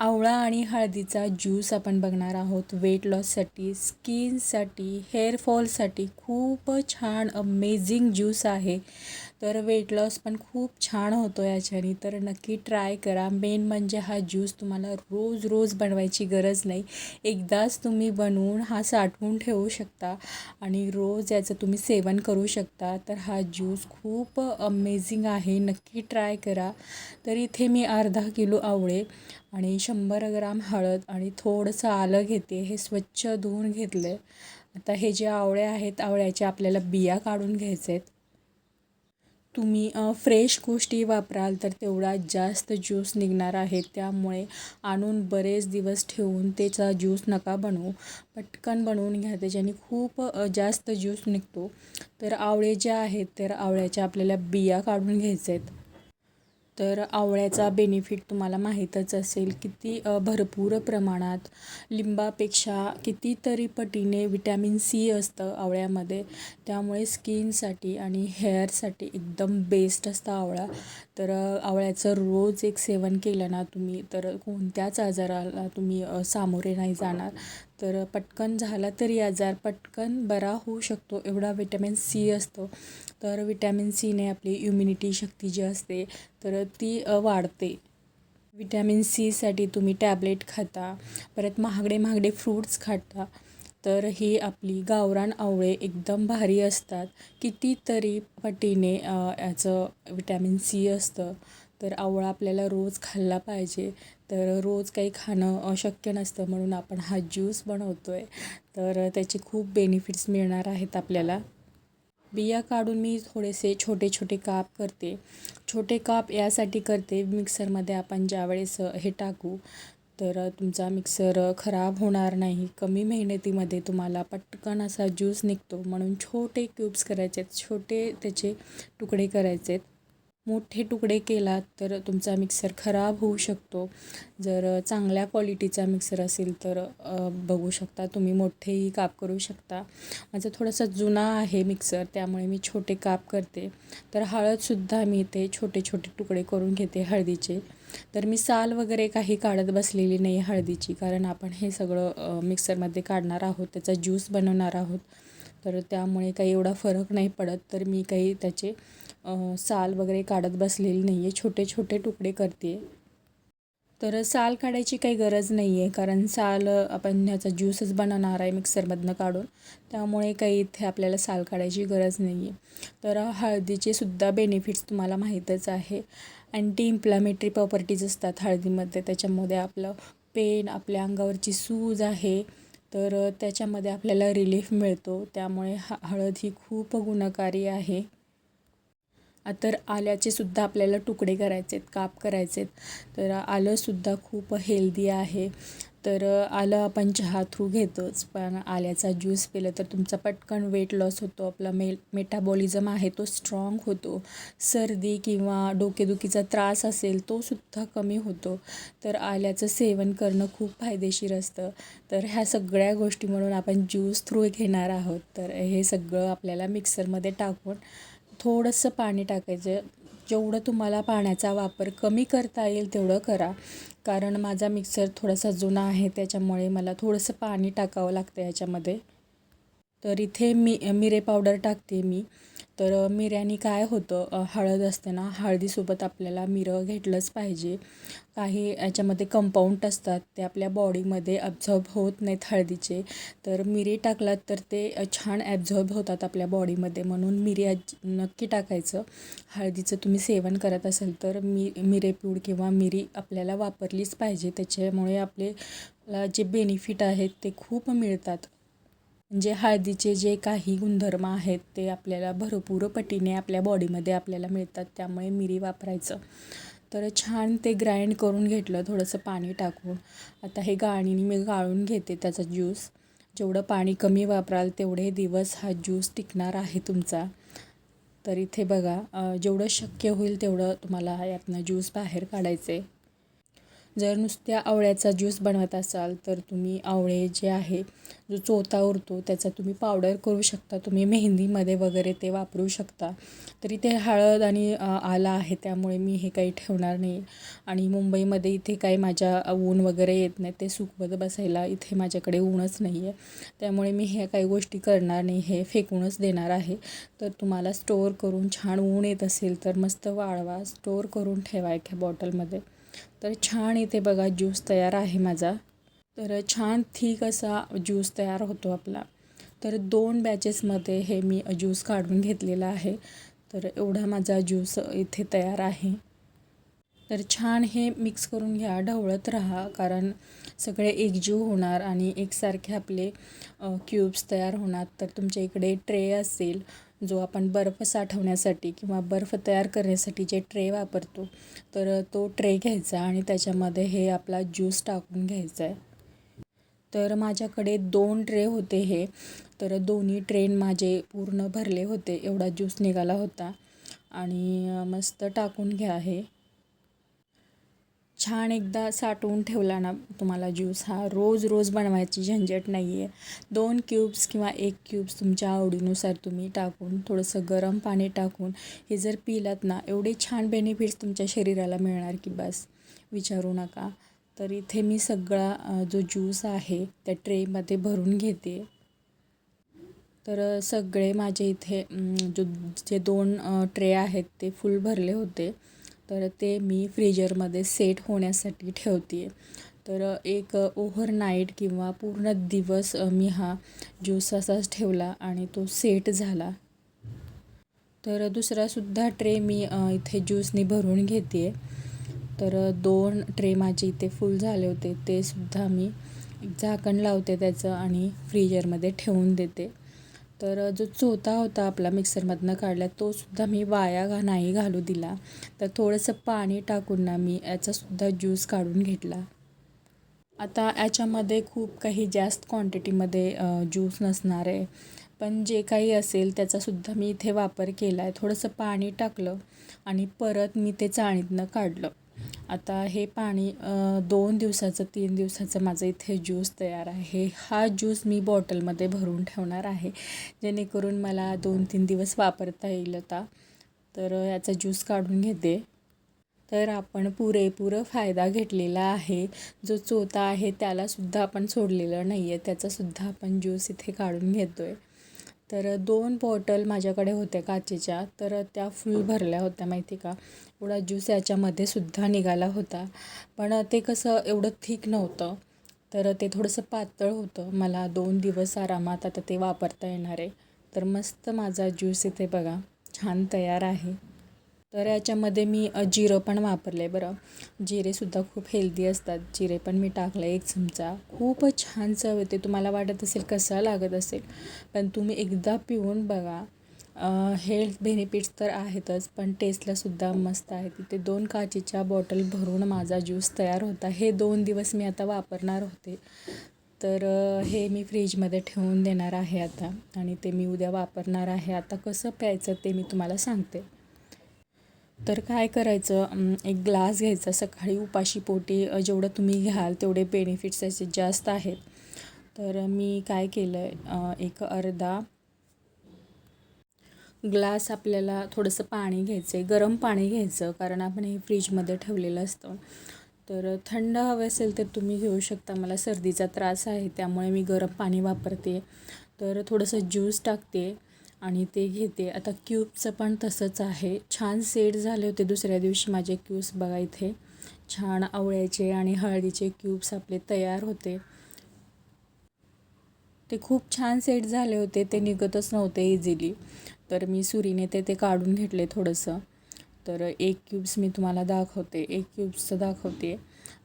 आवळा आणि हळदीचा ज्यूस आपण बघणार आहोत. वेट लॉससाठी, स्किनसाठी, हेअरफॉलसाठी खूप छान अमेझिंग ज्यूस आहे. तर वेट लॉस पण खूप छान होतो याच्याने, तर नक्की ट्राय करा. मेन म्हणजे हा ज्यूस तुम्हाला रोज रोज बनवायची गरज नाही. एकदाच तुम्ही बनवून हा साठवून ठेवू शकता आणि रोज याचं तुम्ही सेवन करू शकता. तर हा ज्यूस खूप अमेझिंग आहे, नक्की ट्राय करा. तर इथे मी अर्धा किलो आवळे आणि 100 ग्राम हळद आणि थोडंसं आलं घेते. हे स्वच्छ धुवून घेतले. आता हे जे आवळे आहेत, आवळ्याच्या आपल्याला बिया काढून घ्यायचे आहेत. तुम्ही फ्रेश गोष्टी वापराल तर तेवढा जास्त ज्यूस निघणार आहे. त्यामुळे आणून बरेच दिवस ठेवून त्याचा ज्यूस नका बनवू. पटकन बनवून घ्या, त्याच्याने खूप जास्त ज्यूस निघतो. तर आवळे जे आहेत, तर आवळ्याच्या आपल्याला बिया काढून घ्यायचे आहेत. तर आवळ्याचा बेनिफिट तुम्हाला माहीतच असेल, किती भरपूर प्रमाणात लिंबापेक्षा कितीतरी पटीने विटॅमिन सी असतं आवळ्यामध्ये. त्यामुळे स्किनसाठी आणि हेअरसाठी एकदम बेस्ट असतं आवळा. तर आवळ्याचं रोज एक सेवन केलं ना तुम्ही, तर कोणत्याच आजाराला तुम्ही सामोरे नाही जाणार. तर पटकन झाला तरी आजार पटकन बरा होऊ शकतो, एवढा विटॅमिन सी असतो. तर विटॅमिन सीने आपली इम्युनिटी शक्ती जी असते तर ती वाढते. विटॅमिन सीसाठी तुम्ही टॅबलेट खाता, परत महागडे महागडे फ्रूट्स खाता. तर ही आपली गावरान आवळे एकदम भारी असतात. कितीतरी पटीने याचं विटॅमिन सी असतं. तर आवळा आपल्याला रोज खाल्ला पाहिजे. तर रोज काही खाणं अशक्य नसतं, म्हणून आपण हा ज्यूस बनवतो आहे. तर त्याचे खूप बेनिफिट्स मिळणार आहेत आपल्याला. बिया काढून मी थोडेसे छोटे छोटे काप करते. छोटे काप यासाठी करते, मिक्सरमध्ये आपण ज्यावेळेस हे टाकू तर तुमचा मिक्सर खराब होणार नाही. कमी मेहनतीमध्ये तुम्हाला पटकन असा ज्यूस निघतो, म्हणून छोटे क्यूब्स करायचे आहेत, छोटे त्याचे तुकडे करायचे आहेत. मोठे तुकडे केलात तर तुमचा मिक्सर खराब होऊ शकतो. जर चांगल्या क्वालिटीचा मिक्सर असेल तर बघू शकता तुम्ही मोठेही काप करू शकता. माझा थोडासा जुना आहे मिक्सर, त्यामुळे मी छोटे काप करते. तर हळदसुद्धा मी ते छोटे छोटे तुकडे करून घेते हळदीचे. तर मी साल वगैरे काही काढत बसलेली नाही हळदीची, कारण आपण हे सगळं मिक्सरमध्ये काढणार आहोत, त्याचा ज्यूस बनवणार आहोत. तर त्यामुळे काही एवढा फरक नाही पडत. तर मी काही त्याचे साल वगैरे काढत बसलेली नाही आहे, छोटे छोटे तुकडे करते. तर साल काढायची काही गरज नाही आहे, कारण साल आपण ह्याचा ज्यूसच बनवणार आहे मिक्सरमधनं काढून. त्यामुळे काही इथे आपल्याला साल काढायची गरज नाही आहे. तर हळदीचे सुद्धा बेनिफिट्स तुम्हाला माहीतच आहे. अँटी इन्फ्लॅमेटरी प्रॉपर्टीज असतात हळदीमध्ये. त्याच्यामध्ये आपलं पेन, आपल्या अंगावरची सूज आहे, तर त्याच्यामध्ये आपल्याला रिलीफ मिळतो. त्यामुळे हळद ही खूप गुणकारी आहे. तर आल्याचे सुद्धा आपल्याला तुकडे करायचे आहेत, काप करायचे आहेत. तर आलंसुद्धा खूप हेल्दी आहे. तर आलं आपण चहा थ्रू घेतोच, पण आल्याचा ज्यूस पिलं तर तुमचा पटकन वेट लॉस होतो. आपला मेटाबॉलिझम आहे तो स्ट्रॉंग होतो. सर्दी किंवा डोकेदुखीचा त्रास असेल तो सुद्धा कमी होतो. तर आल्याचं सेवन करणं खूप फायदेशीर असतं. तर ह्या सगळ्या गोष्टी म्हणून आपण ज्यूस थ्रू घेणार आहोत. तर हे सगळं आपल्याला मिक्सरमध्ये टाकून थोडंसं पाणी टाकायचं. जेवढं तुम्हाला पाण्याचा वापर कमी करता येईल तेवढं करा, कारण माझा मिक्सर थोडासा जुना आहे, त्याच्यामुळे मला थोडंसं पाणी टाकावं लागतं ह्याच्यामध्ये. तर इथे मिरे पावडर टाकते मी. तर मिऱ्याने काय होतं, हळद असते ना, हळदीसोबत आपल्याला मिरं घेतलंच पाहिजे. काही याच्यामध्ये कंपाऊंड असतात, ते आपल्या बॉडीमध्ये ॲब्झॉर्ब होत नाहीत हळदीचे. तर मिरी टाकलात तर ते छान ॲब्झॉर्ब होतात आपल्या बॉडीमध्ये, म्हणून मिरी नक्की टाकायचं. हळदीचं तुम्ही सेवन करत असाल तर मिरेपूड किंवा मिरी आपल्याला वापरलीच पाहिजे. त्याच्यामुळे आपल्याला जे बेनिफिट आहेत ते खूप मिळतात. म्हणजे हळदीचे जे काही गुणधर्म आहेत ते आपल्याला भरपूर पटीने आपल्या बॉडीमध्ये आपल्याला मिळतात. त्यामुळे मिरी वापरायचं. तर छान ते ग्राइंड करून घेतलं थोडंसं पाणी टाकून. आता हे गाळणीने मी गाळून घेते त्याचा ज्यूस. जेवढं पाणी कमी वापराल तेवढे दिवस हा ज्यूस टिकणार आहे तुमचा. तर इथे बघा, जेवढं शक्य होईल तेवढं तुम्हाला यातनं ज्यूस बाहेर काढायचे. जर नुसत्या आवळ्याचा ज्यूस बनवत असाल तर तुम्ही आवळे जे आहे जो चोथा उरतो त्याचा तुम्ही पावडर करू शकता. तुम्ही मेहंदीमध्ये वगैरे ते वापरू शकता. तरी ते हळद आणि आला आहे त्यामुळे मी हे काही ठेवणार नाही. आणि मुंबईमध्ये इथे काही माझ्या ऊन वगैरे येत नाही, ते सुकवत बसायला इथे माझ्याकडे ऊनच नाही आहे. त्यामुळे मी ह्या काही गोष्टी करणार नाही, हे फेकूनच देणार आहे. तर तुम्हाला स्टोअर करून छान ऊन येत असेल तर मस्त वाळवा, स्टोअर करून ठेवा एका बॉटलमध्ये. तर छान इथे बघा ज्यूस तयार आहे माझा. तर छान थिक असा ज्यूस तयार होतो आपला. तर 2 बॅचेसमध्ये हे मी ज्यूस काढून घेतलेला आहे. तर एवढा माझा ज्यूस इथे तयार आहे. तर छान हे मिक्स करून घ्या, ढवळत राहा, कारण सगळे एकजीव होणार आणि एकसारखे आपले क्यूब्स तयार होणार. तर तुमच्या इकडे ट्रे असेल जो आपण बर्फ साठवण्यासाठी किंवा बर्फ तयार करण्यासाठी जे ट्रे वापरतो, तर तो ट्रे घ्यायचा आणि त्याच्यामध्ये हे आपला ज्यूस टाकून घ्यायचा आहे. तर माझ्याकडे 2 ट्रे होते हे. तर दोन्ही ट्रेन माझे पूर्ण भरले होते, एवढा ज्यूस निघाला होता. आणि मस्त टाकून घ्या हे. छान एकदा साठवून ठेवला ना तुम्हाला ज्यूस, हा रोज रोज बनवायची झंझट नाही आहे. 2 क्यूब्स किंवा 1 क्यूब्स तुमच्या आवडीनुसार तुम्ही टाकून थोडंसं गरम पाणी टाकून हे जर पिलात ना, एवढे छान बेनिफिट्स तुमच्या शरीराला मिळणार की बस विचारू नका. तर इथे मी सगळा जो ज्यूस आहे त्या ट्रेमध्ये भरून घेते. तर सगळे माझे इथे जे 2 ट्रे आहेत ते फुल भरले होते. तर ते मी फ्रीजरमध्ये सेट होण्यासाठी ठेवते आहे. तर एक ओव्हरनाईट किंवा पूर्ण दिवस मी हा ज्यूस असाच ठेवला आणि तो सेट झाला. तर दुसरासुद्धा ट्रे मी इथे ज्यूसनी भरून घेते आहे. तर 2 ट्रे माझे इथे फुल झाले होते, ते सुद्धा मी झाकण लावते त्याचं आणि फ्रीजरमध्ये ठेवून देते. तर जो चोथा होता आपला मिक्सरमधनं काढला तोसुद्धा मी वाया नाही घालू दिला. तर थोडंसं पाणी टाकून ना मी याचासुद्धा ज्यूस काढून घेतला. आता याच्यामध्ये खूप काही जास्त क्वांटिटीमध्ये ज्यूस नसणार आहे, पण जे काही असेल त्याचासुद्धा मी इथे वापर केला आहे. थोडंसं पाणी टाकलं आणि परत मी ते चाळणीतनं काढलं. आता हे पाणी 2 दिवसाचं 3 दिवसाचं माझं इथे ज्यूस तयार आहे. हा ज्यूस मी बॉटलमध्ये भरून ठेवणार आहे, जेणेकरून मला 2-3 दिवस वापरता येईल आता. तर याचा ज्यूस काढून घेते. तर आपण पुरेपूर फायदा घेतलेला आहे. जो चोथा आहे त्यालासुद्धा आपण सोडलेलं नाही आहे, त्याचासुद्धा आपण ज्यूस इथे काढून घेतो आहे. तर 2 बॉटल माझ्याकडे होत्या काचेच्या, तर त्या फुल भरल्या होत्या माहिती का. एवढा ज्यूस याच्यामध्ये सुद्धा निघाला होता. पण ते कसं एवढं थिक नव्हतं, तर ते थोडंसं पातळ होतं. मला 2 दिवस आरामात आता ते वापरता येणार आहे. तर मस्त माझा ज्यूस इथे बघा छान तयार आहे. तर याच्यामध्ये मी जिरं पण वापरलं आहे बरं. जिरेसुद्धा खूप हेल्दी असतात. जिरे पण मी टाकलं 1 चमचा. खूपच छान चव येते. तुम्हाला वाटत असेल कसा लागत असेल, पण तुम्ही एकदा पिऊन बघा. हेल्थ बेनिफिट्स तर आहेतच, पण टेस्टलासुद्धा मस्त आहे. तिथे 2 काचेच्या बॉटल भरून माझा ज्यूस तयार होता. हे 2 दिवस मी आता वापरणार होते. तर हे मी फ्रीजमध्ये ठेवून देणार आहे आता आणि ते मी उद्या वापरणार आहे. आता कसं प्यायचं ते मी तुम्हाला सांगते. तर काय करायचं, एक ग्लास घ्यायचा. सकाळी उपाशीपोटी जेवढं तुम्ही घ्याल तेवढे बेनिफिट्स त्याचे जास्त आहेत. तर मी काय केलं आहे, एक अर्धा ग्लास आपल्याला थोडंसं पाणी घ्यायचं आहे, गरम पाणी घ्यायचं, कारण आपण हे फ्रीजमध्ये ठेवलेलं असतं. तर थंड हवं असेल तर तुम्ही घेऊ शकता. मला सर्दीचा त्रास आहे त्यामुळे मी गरम पाणी वापरते. तर थोडंसं ज्यूस टाकते आणि ते घेते. आता क्यूबचं पण तसंच आहे. छान सेट झाले होते दुसऱ्या दिवशी माझे क्यूब्स बघा इथे. छान आवळ्याचे आणि हळदीचे क्यूब्स आपले तयार होते. ते खूप छान सेट झाले होते, ते निघतच नव्हते इझिली. तर मी सुरीने ते काढून घेतले थोडंसं. तर 1 क्यूब्स मी तुम्हाला दाखवते, 1 क्यूब्सचं दाखवते.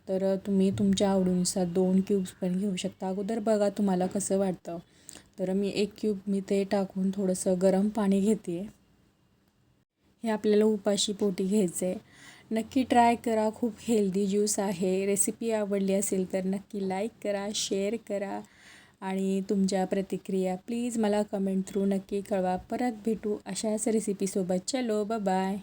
तर तुम्ही तुमच्या आवडीनुसार 2 क्यूब्स पण घेऊ शकता. अगोदर बघा तुम्हाला कसं वाटतं. तर मी 1 क्यूब मी ते टाकून थोडंसं गरम पाणी घेते. हे आपल्याला उपाशी पोटी घ्यायचं आहे. नक्की ट्राय करा, खूप हेल्दी ज्यूस आहे. रेसिपी आवडली असेल तर नक्की लाईक करा, शेअर करा आणि तुमच्या प्रतिक्रिया प्लीज मला कमेंट थ्रू नक्की कळवा. परत भेटू अशाच रेसिपीसोबत. चलो बाय.